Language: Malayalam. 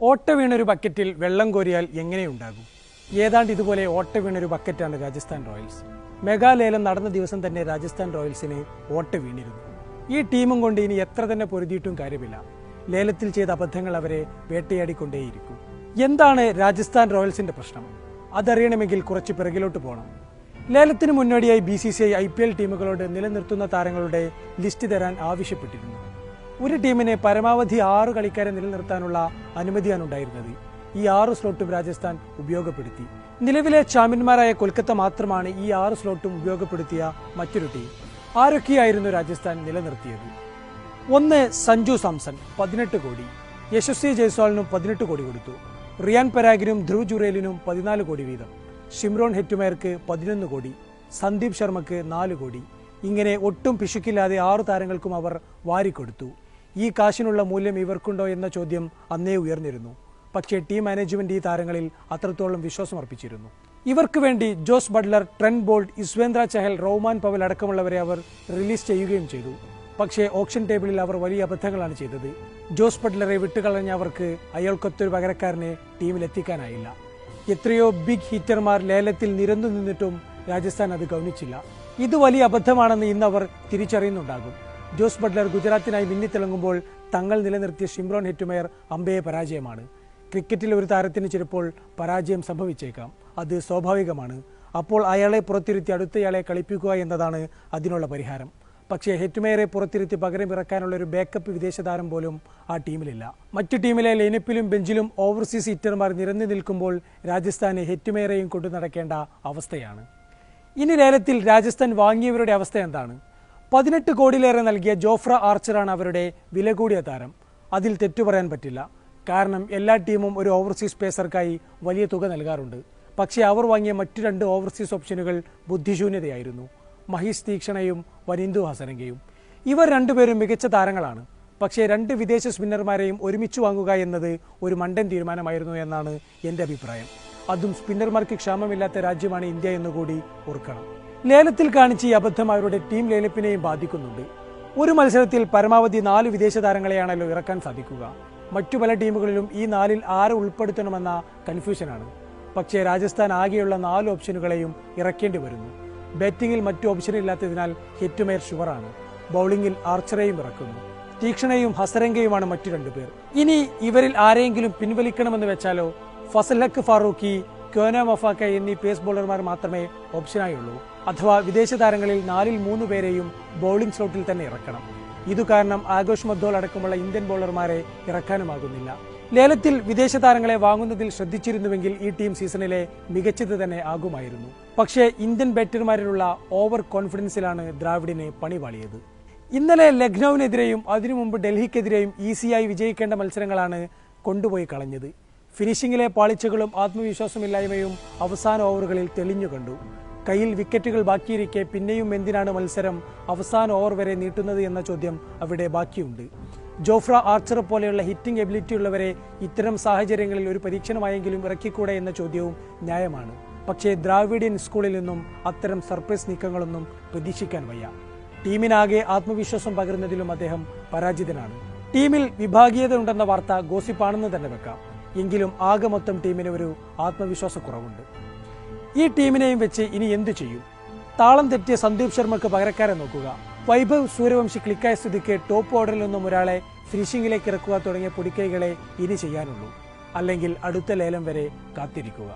ഓട്ട വീണൊരു ബക്കറ്റിൽ വെള്ളം കോരിയാൽ എങ്ങനെയുണ്ടാകും? ഏതാണ്ട് ഇതുപോലെ ഓട്ട വീണൊരു ബക്കറ്റാണ് രാജസ്ഥാൻ റോയൽസ്. മെഗാലേലം നടന്ന ദിവസം തന്നെ രാജസ്ഥാൻ റോയൽസിന് ഓട്ട വീണിരുന്നു. ഈ ടീമും കൊണ്ട് ഇനി എത്ര തന്നെ പൊരുതിയിട്ടും കാര്യമില്ല. ലേലത്തിൽ ചെയ്ത അബദ്ധങ്ങൾ അവരെ വേട്ടയാടിക്കൊണ്ടേയിരിക്കും. എന്താണ് രാജസ്ഥാൻ റോയൽസിന്റെ പ്രശ്നം? അതറിയണമെങ്കിൽ കുറച്ച് പിറകിലോട്ട് പോകണം. ലേലത്തിന് മുന്നോടിയായി BCCI IPL ടീമുകളോട് നിലനിർത്തുന്ന താരങ്ങളുടെ ലിസ്റ്റ് തരാൻ ആവശ്യപ്പെട്ടിരുന്നു. ഒരു ടീമിനെ പരമാവധി 6 കളിക്കാരെ നിലനിർത്താനുള്ള അനുമതിയാണ് ഉണ്ടായിരുന്നത്. ഈ 6 സ്ലോട്ടും രാജസ്ഥാൻ ഉപയോഗപ്പെടുത്തി. നിലവിലെ ചാമ്പ്യന്മാരായ കൊൽക്കത്ത മാത്രമാണ് ഈ 6 സ്ലോട്ടും ഉപയോഗപ്പെടുത്തിയ മറ്റൊരു ടീം. ആരൊക്കെയായിരുന്നു രാജസ്ഥാൻ നിലനിർത്തിയത്? 1. സഞ്ജു സാംസൺ 18 കോടി. യശസ്വി ജയ്സ്വാളിനും 18 കോടി കൊടുത്തു. റിയാൻ പരാഗിനും ധ്രുവ് ജുറേലിനും 14 കോടി വീതം. ഷിംറോൺ ഹെറ്റുമേർക്ക് 11 കോടി. സന്ദീപ് ശർമ്മക്ക് 4 കോടി. ഇങ്ങനെ ഒട്ടും പിശുക്കില്ലാതെ 6 താരങ്ങൾക്കും അവർ വാരിക്കൊടുത്തു. ഈ കാശിനുള്ള മൂല്യം ഇവർക്കുണ്ടോ എന്ന ചോദ്യം അന്നേ ഉയർന്നിരുന്നു. പക്ഷേ ടീം മാനേജ്മെന്റ് ഈ താരങ്ങളിൽ അത്രത്തോളം വിശ്വാസമർപ്പിച്ചിരുന്നു. ഇവർക്ക് വേണ്ടി Jos Buttler, Trent Boult, Yuzvendra Chahal, Rovman Powell അടക്കമുള്ളവരെ അവർ റിലീസ് ചെയ്യുകയും ചെയ്തു. പക്ഷേ ഓപ്ഷൻ ടേബിളിൽ അവർ വലിയ അബദ്ധങ്ങളാണ് ചെയ്തത്. ജോസ് ബട്ട്ലറെ വിട്ടുകളഞ്ഞ അവർക്ക് അയാൾക്കൊത്തൊരു പകരക്കാരനെ ടീമിലെത്തിക്കാനായില്ല. എത്രയോ ബിഗ് ഹിറ്റർമാർ ലേലത്തിൽ നിരന്നു നിന്നിട്ടും രാജസ്ഥാൻ അത് ഗൗനിച്ചില്ല. ഇത് വലിയ അബദ്ധമാണെന്ന് ഇന്ന് അവർ തിരിച്ചറിയുന്നുണ്ടാകും. ജോസ് ബട്ട്ലർ ഗുജറാത്തിനായി മിന്നിത്തിളങ്ങുമ്പോൾ തങ്ങൾ നിലനിർത്തിയ ഷിംറോൺ ഹെറ്റുമേർ അമ്പയെ പരാജയമാണ്. ക്രിക്കറ്റിൽ ഒരു താരത്തിന് ചിലപ്പോൾ പരാജയം സംഭവിച്ചേക്കാം. അത് സ്വാഭാവികമാണ്. അപ്പോൾ അയാളെ പുറത്തിരുത്തി അടുത്തയാളെ കളിപ്പിക്കുക എന്നതാണ് അതിനുള്ള പരിഹാരം. പക്ഷേ ഹെറ്റുമേറെ പുറത്തിരുത്തി പകരം ഇറക്കാനുള്ള ഒരു ബാക്കപ്പ് വിദേശ താരം പോലും ആ ടീമിലില്ല. മറ്റു ടീമിലെ ലൈനപ്പിലും ബെഞ്ചിലും ഓവർസീസ് ഹിറ്റർമാർ നിരന്നു നിൽക്കുമ്പോൾ രാജസ്ഥാന് ഹെറ്റുമേറെയും കൊണ്ടു നടക്കേണ്ട അവസ്ഥയാണ്. ഇനി ലേലത്തിൽ രാജസ്ഥാൻ വാങ്ങിയവരുടെ അവസ്ഥ എന്താണ്? 18 കോടിയിലേറെ നൽകിയ ജോഫ്ര ആർച്ചറാണ് അവരുടെ വില കൂടിയ താരം. അതിൽ തെറ്റു പറയാൻ പറ്റില്ല. കാരണം എല്ലാ ടീമും ഒരു ഓവർസീസ് പേസർക്കായി വലിയ തുക നൽകാറുണ്ട്. പക്ഷേ അവർ വാങ്ങിയ മറ്റു 2 ഓവർസീസ് ഓപ്ഷനുകൾ ബുദ്ധിശൂന്യതയായിരുന്നു. മഹീഷ് തീക്ഷണയും വനിന്ദു ഹസരംഗയും. ഇവർ രണ്ടുപേരും മികച്ച താരങ്ങളാണ്. പക്ഷേ 2 വിദേശ സ്പിന്നർമാരെയും ഒരുമിച്ച് വാങ്ങുക എന്നത് ഒരു മണ്ടൻ തീരുമാനമായിരുന്നു എന്നാണ് എൻ്റെ അഭിപ്രായം. അതും സ്പിന്നർമാർക്ക് ക്ഷാമമില്ലാത്ത രാജ്യമാണ് ഇന്ത്യ എന്നുകൂടി ഓർക്കണം. ലേലത്തിൽ കാണിച്ച ഈ അബദ്ധം അവരുടെ ടീം ലേലപ്പിനെയും ബാധിക്കുന്നുണ്ട്. ഒരു മത്സരത്തിൽ പരമാവധി 4 വിദേശ താരങ്ങളെയാണല്ലോ ഇറക്കാൻ സാധിക്കുക. മറ്റു പല ടീമുകളിലും ഈ 4-ൽ ആരെ ഉൾപ്പെടുത്തണമെന്ന കൺഫ്യൂഷനാണ്. പക്ഷേ രാജസ്ഥാൻ ആകെയുള്ള 4 ഓപ്ഷനുകളെയും ഇറക്കേണ്ടി വരുന്നു. ബാറ്റിംഗിൽ മറ്റു ഓപ്ഷനില്ലാത്തതിനാൽ ഹെറ്റുമേർ ഷുവറാണ്. ബൗളിംഗിൽ ആർച്ചറേയും ഇറക്കുന്നു. തീക്ഷണയും ഹസരംഗയുമാണ് മറ്റു 2 പേർ. ഇനി ഇവരിൽ ആരെയെങ്കിലും പിൻവലിക്കണമെന്ന് വെച്ചാലോ? ഫസൽ ഹക്ക് ഫാറൂഖി, ക്യോന മൊഫാക്ക എന്നീ പേസ് ബോളർമാർ മാത്രമേ ഓപ്ഷനായുള്ളൂ. അഥവാ വിദേശ താരങ്ങളിൽ 4-ൽ 3 പേരെയും ബൗളിംഗ് സ്ലോട്ടിൽ തന്നെ ഇറക്കണം. ഇതു കാരണം ആഘോഷ് മദ്ദോൾ അടക്കമുള്ള ഇന്ത്യൻ ബോളർമാരെ ഇറക്കാനുമാകുന്നില്ല. ലേലത്തിൽ വിദേശ താരങ്ങളെ വാങ്ങുന്നതിൽ ശ്രദ്ധിച്ചിരുന്നുവെങ്കിൽ ഈ ടീം സീസണിലെ മികച്ചത് തന്നെ ആകുമായിരുന്നു. പക്ഷേ ഇന്ത്യൻ ബാറ്റർമാരിലുള്ള ഓവർ കോൺഫിഡൻസിലാണ് ദ്രാവിഡിന് പണിപാളിയത്. ഇന്നലെ ലക്നൌവിനെതിരെയും അതിനു മുമ്പ് ഡൽഹിക്കെതിരെയും ഈസിയായി വിജയിക്കേണ്ട മത്സരങ്ങളാണ് കൊണ്ടുപോയി കളഞ്ഞത്. ഫിനിഷിംഗിലെ പാളിച്ചകളും ആത്മവിശ്വാസമില്ലായ്മയും അവസാന ഓവറുകളിൽ തെളിഞ്ഞു കണ്ടു. കയ്യിൽ വിക്കറ്റുകൾ ബാക്കിയിരിക്കെ പിന്നെയും എന്തിനാണ് മത്സരം അവസാന ഓവർ വരെ നീട്ടുന്നത് എന്ന ചോദ്യം അവിടെ ബാക്കിയുണ്ട്. ജോഫ്ര ആർച്ചർ പോലെയുള്ള ഹിറ്റിംഗ് എബിലിറ്റി ഉള്ളവരെ ഇത്തരം സാഹചര്യങ്ങളിൽ ഒരു പരീക്ഷണമായെങ്കിലും ഇറക്കിക്കൂടെ എന്ന ചോദ്യവും ന്യായമാണ്. പക്ഷേ ദ്രാവിഡിയൻ സ്കൂളിൽ നിന്നും അത്തരം സർപ്രൈസ് നീക്കങ്ങളൊന്നും പ്രതീക്ഷിക്കാൻ വയ്യ. ടീമിനാകെ ആത്മവിശ്വാസം പകരുന്നതിലും അദ്ദേഹം പരാജിതനാണ്. ടീമിൽ വിഭാഗീയത ഉണ്ടെന്ന വാർത്ത ഗോസിപ്പാണെന്ന് തന്നെ വെക്കാം. എങ്കിലും ആകെ മൊത്തം ടീമിന് ഒരു ആത്മവിശ്വാസക്കുറവുണ്ട്. ഈ ടീമിനെയും വെച്ച് ഇനി എന്തു ചെയ്യും? താളം തെറ്റിയ സന്ദീപ് ശർമ്മക്ക് പകരക്കാരെ നോക്കുക. വൈഭവ് സൂര്യവംശി ക്ലിക്കായ സ്ഥിതിക്ക് ടോപ്പ് ഓർഡറിൽ നിന്നും ഒരാളെ ഫിനിഷിംഗിലേക്ക് ഇറക്കുക തുടങ്ങിയ പൊടിക്കൈകളെ ഇനി ചെയ്യാനുള്ളൂ. അല്ലെങ്കിൽ അടുത്ത ലേലം വരെ കാത്തിരിക്കുക.